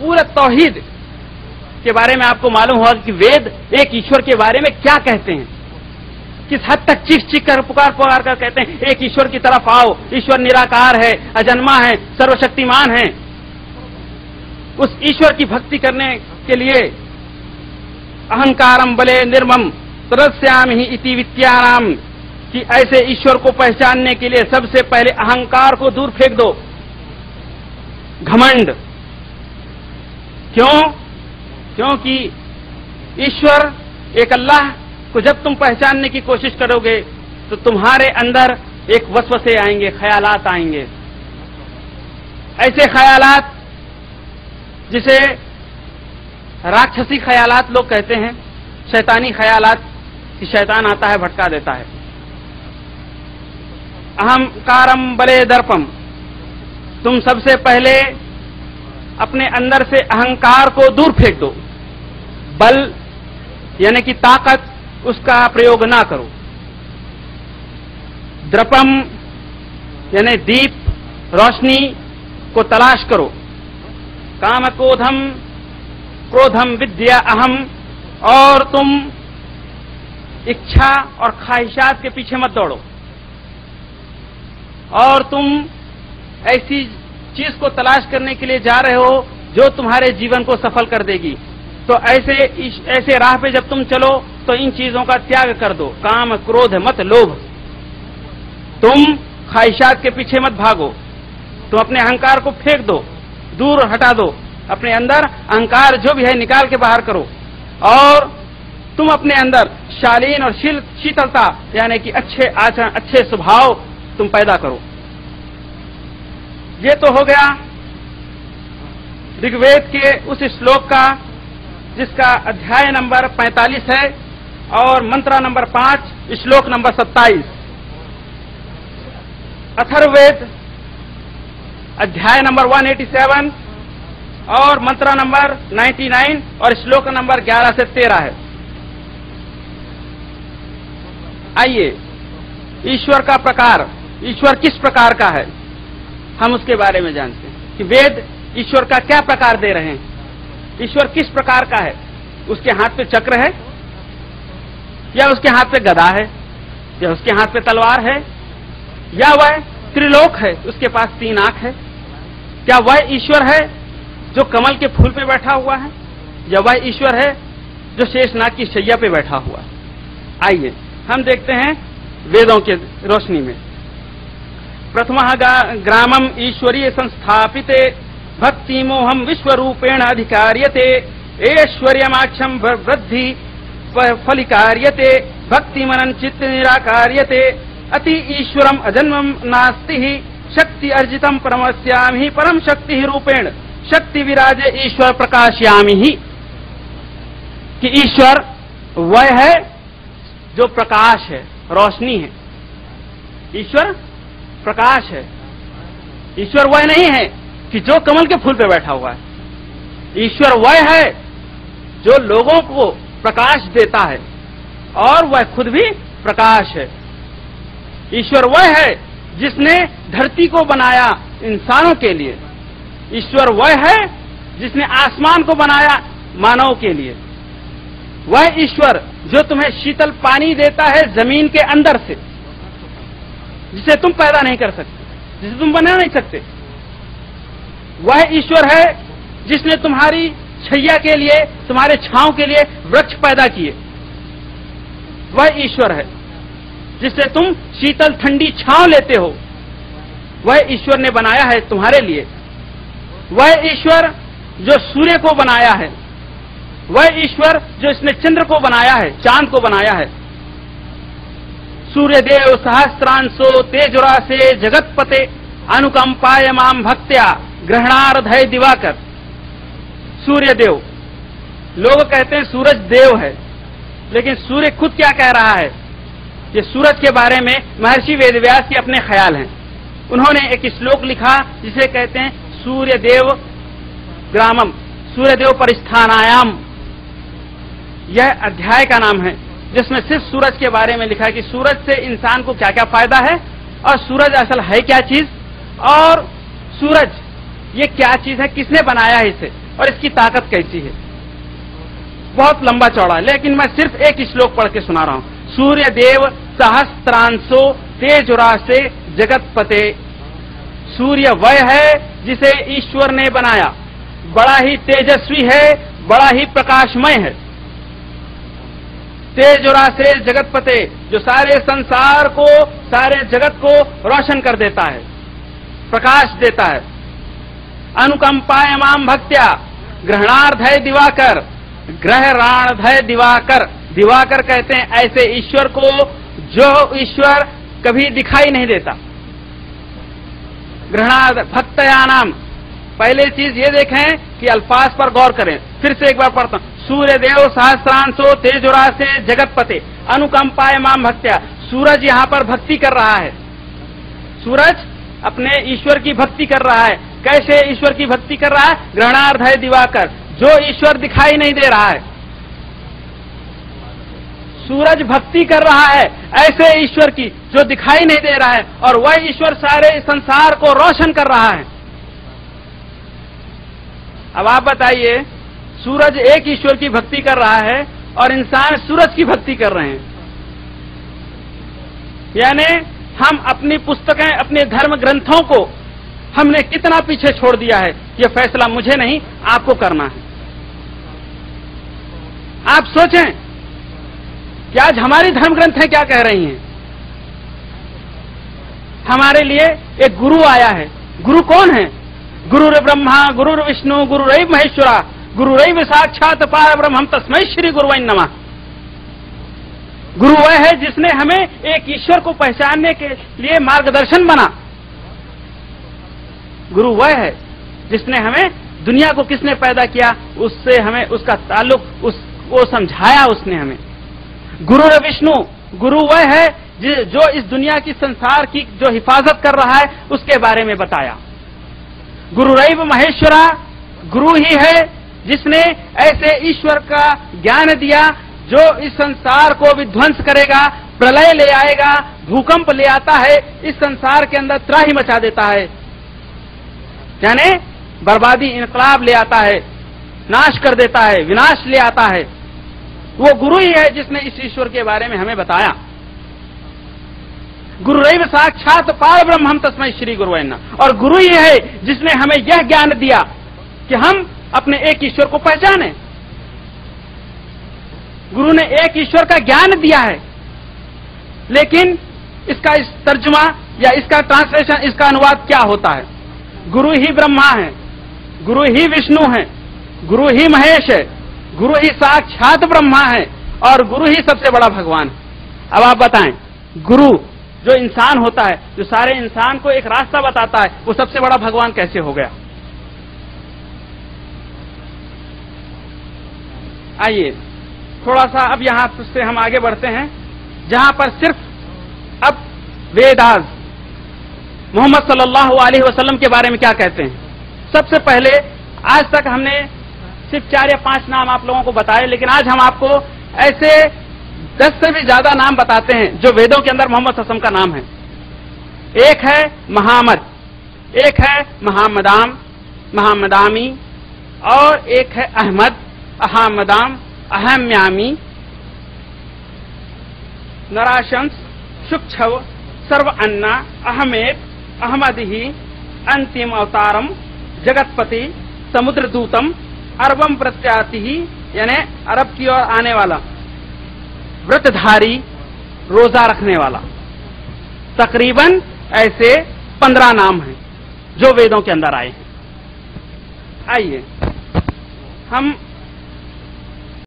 पूरा तौहीद के बारे में आपको मालूम होगा कि वेद एक ईश्वर के बारे में क्या कहते हैं, किस हद तक चीख चीख कर पुकार पुकार कर कहते हैं एक ईश्वर की तरफ आओ, ईश्वर निराकार है, अजन्मा है, सर्वशक्तिमान है। उस ईश्वर की भक्ति करने के लिए अहंकारम बले निर्मम तदस्याम ही इति वित्यानाम, कि ऐसे ईश्वर को पहचानने के लिए सबसे पहले अहंकार को दूर फेंक दो, घमंड। क्यों? क्योंकि ईश्वर एक अल्लाह को जब तुम पहचानने की कोशिश करोगे तो तुम्हारे अंदर एक वसवसे आएंगे, ख्यालात आएंगे, ऐसे ख्यालात जिसे राक्षसी ख्यालात लोग कहते हैं, शैतानी ख्यालात, कि शैतान आता है भटका देता है। अहंकारम बले दर्पम, तुम सबसे पहले अपने अंदर से अहंकार को दूर फेंक दो, बल यानी कि ताकत उसका प्रयोग ना करो। द्रपम यानी दीप, रोशनी को तलाश करो। काम क्रोधम क्रोधम विद्या अहम, और तुम इच्छा और ख्वाहिशात के पीछे मत दौड़ो, और तुम ऐसी चीज को तलाश करने के लिए जा रहे हो जो तुम्हारे जीवन को सफल कर देगी। तो ऐसे राह पे जब तुम चलो तो इन चीजों का त्याग कर दो। काम क्रोध मत लोभ, तुम ख्वाहिशात के पीछे मत भागो, तुम अपने अहंकार को फेंक दो, दूर हटा दो, अपने अंदर अहंकार जो भी है निकाल के बाहर करो, और तुम अपने अंदर शालीन और शीतलता यानी कि अच्छे आचरण, अच्छे स्वभाव तुम पैदा करो। ये तो हो गया ऋग्वेद के उस श्लोक का जिसका अध्याय नंबर 45 है और मंत्र नंबर 5, श्लोक नंबर 27। अथर्ववेद अध्याय नंबर 187 और मंत्र नंबर 99 और श्लोक नंबर 11 से 13 है। आइए, ईश्वर का प्रकार, ईश्वर किस प्रकार का है, हम उसके बारे में जानते हैं कि वेद ईश्वर का क्या प्रकार दे रहे हैं। ईश्वर किस प्रकार का है? उसके हाथ पे चक्र है, या उसके हाथ पे गदा है, या उसके हाथ पे तलवार है, या वह त्रिलोक है, उसके पास 3 आंख है? क्या वह ईश्वर है जो कमल के फूल पे बैठा हुआ है, या वह ईश्वर है जो शेषनाग की शैया पे बैठा हुआ है? आइए हम देखते हैं वेदों के रोशनी में। प्रथमः ग्रामम ईश्वरीय संस्थापिते भक्ति मोहम विश्वरूपेण अधिकार्यते ऐश्वर्यमाक्षम वृद्धि फलिकार्यते भक्ति मनन चित्त निराकार्यते अति ईश्वरम अजन्मम नास्ति ही शक्ति अर्जितम परमस्यामि परम शक्ति रूपेण शक्ति विराजे ईश्वर प्रकाशयामि ही, कि ईश्वर वह है जो प्रकाश है, रोशनी है। ईश्वर प्रकाश है। ईश्वर वह नहीं है कि जो कमल के फूल पे बैठा हुआ है। ईश्वर वह है जो लोगों को प्रकाश देता है, और वह खुद भी प्रकाश है। ईश्वर वह है जिसने धरती को बनाया इंसानों के लिए। ईश्वर वह है जिसने आसमान को बनाया मानव के लिए। वह ईश्वर जो तुम्हें शीतल पानी देता है जमीन के अंदर से, जिसे तुम पैदा नहीं कर सकते, जिसे तुम बना नहीं सकते। वह ईश्वर है जिसने तुम्हारी छाया के लिए, तुम्हारे छांव के लिए वृक्ष पैदा किए। वह ईश्वर है जिससे तुम शीतल ठंडी छांव लेते हो। वह ईश्वर ने बनाया है तुम्हारे लिए। वह ईश्वर जो सूर्य को बनाया है, वह ईश्वर जो इसने चंद्र को बनाया है, चांद को बनाया है। सूर्य देव सहस्त्रांशो तेजुरासे जगतपते अनुकंपाय माम भक्त्या ग्रहणार्धय दिवाकर। सूर्य देव, लोग कहते हैं सूरज देव है, लेकिन सूर्य खुद क्या कह रहा है? ये सूरज के बारे में महर्षि वेदव्यास के अपने ख्याल हैं। उन्होंने एक श्लोक लिखा जिसे कहते हैं सूर्य देव ग्रामम, सूर्य देव परिस्थानायाम। यह अध्याय का नाम है जिसमें सिर्फ सूरज के बारे में लिखा है कि सूरज से इंसान को क्या क्या फायदा है, और सूरज असल है क्या चीज, और सूरज ये क्या चीज है, किसने बनाया है इसे। और इसकी ताकत कैसी है। बहुत लंबा चौड़ा है, लेकिन मैं सिर्फ एक श्लोक पढ़ के सुना रहा हूं। सूर्य देव सहस्त्रांशो तेजुरासे जगतपते। सूर्य वह है जिसे ईश्वर ने बनाया, बड़ा ही तेजस्वी है, बड़ा ही प्रकाशमय है। तेजुरासे जगतपते, जो सारे संसार को, सारे जगत को रोशन कर देता है, प्रकाश देता है। अनुकंपाय माम भक्त्या ग्रहणार्धय दिवाकर। ग्रहणार्धय दिवाकर, दिवाकर कहते हैं ऐसे ईश्वर को जो ईश्वर कभी दिखाई नहीं देता। ग्रहणार्ध भक्तया नाम, पहले चीज ये देखें कि अल्फाज पर गौर करें। फिर से एक बार पढ़ता हूं। सूर्य देव सहस्त्रांशो तेजुरासे जगतपते अनुकंपाय माम भक्त्या। सूरज यहाँ पर भक्ति कर रहा है, सूरज अपने ईश्वर की भक्ति कर रहा है। कैसे ईश्वर की भक्ति कर रहा है? ग्रहणार्धय दिवाकर, जो ईश्वर दिखाई नहीं दे रहा है। सूरज भक्ति कर रहा है ऐसे ईश्वर की जो दिखाई नहीं दे रहा है, और वह ईश्वर सारे संसार को रोशन कर रहा है। अब आप बताइए, सूरज एक ईश्वर की भक्ति कर रहा है और इंसान सूरज की भक्ति कर रहे हैं। यानी हम अपनी पुस्तकें, अपने धर्म ग्रंथों को हमने कितना पीछे छोड़ दिया है। यह फैसला मुझे नहीं, आपको करना है। आप सोचें कि आज हमारी धर्म ग्रंथें क्या कह रही हैं। हमारे लिए एक गुरु आया है। गुरु कौन है? गुरुर ब्रह्मा गुरुर विष्णु गुरुरैव महेश्वरा गुरुरैव साक्षात परब्रह्म तस्मै श्री गुरुवे नमः। गुरु वह है जिसने हमें एक ईश्वर को पहचानने के लिए मार्गदर्शन बना। गुरु वह है जिसने हमें, दुनिया को किसने पैदा किया, उससे हमें उसका ताल्लुक, वो समझाया उसने हमें। गुरु विष्णु, गुरु वह है जो इस दुनिया की, संसार की जो हिफाजत कर रहा है उसके बारे में बताया। गुरुरैव महेश्वरा, गुरु ही है जिसने ऐसे ईश्वर का ज्ञान दिया जो इस संसार को विध्वंस करेगा, प्रलय ले आएगा, भूकंप ले आता है, इस संसार के अंदर त्राही मचा देता है, यानी बर्बादी, इनकलाब ले आता है, नाश कर देता है, विनाश ले आता है। वो गुरु ही है जिसने इस ईश्वर के बारे में हमें बताया। गुरुरैव साक्षात परब्रह्म तस्मै श्री गुरुवे नमः। और गुरु ही है जिसने हमें यह ज्ञान दिया कि हम अपने एक ईश्वर को पहचाने। गुरु ने एक ईश्वर का ज्ञान दिया है, लेकिन इसका इस तर्जुमा या इसका ट्रांसलेशन, इसका अनुवाद क्या होता है? गुरु ही ब्रह्मा है, गुरु ही विष्णु है, गुरु ही महेश है, गुरु ही साक्षात ब्रह्मा है, और गुरु ही सबसे बड़ा भगवान है। अब आप बताएं, गुरु जो इंसान होता है, जो सारे इंसान को एक रास्ता बताता है, वो सबसे बड़ा भगवान कैसे हो गया? आइए थोड़ा सा अब यहां से हम आगे बढ़ते हैं, जहां पर सिर्फ अब वेदास मोहम्मद सल्लल्लाहु अलैहि वसल्लम के बारे में क्या कहते हैं। सबसे पहले, आज तक हमने सिर्फ 4 या 5 नाम आप लोगों को बताए, लेकिन आज हम आपको ऐसे 10 से भी ज्यादा नाम बताते हैं जो वेदों के अंदर मोहम्मद सल्लल्लाहु अलैहि वसल्लम का नाम है। एक है महामद, एक है महामदाम, महामदामी, और एक है अहमद, अहमदाम, अहम्यामी, नराशंस, सुक्षव, सर्व अन्ना, अहमेद, अहमदही, अंतिम अवतारम, जगतपति, समुद्र दूतम, अरबम प्रत्याति, यानी अरब की ओर आने वाला, व्रतधारी, रोजा रखने वाला। तकरीबन ऐसे 15 नाम हैं जो वेदों के अंदर आए हैं। आइए हम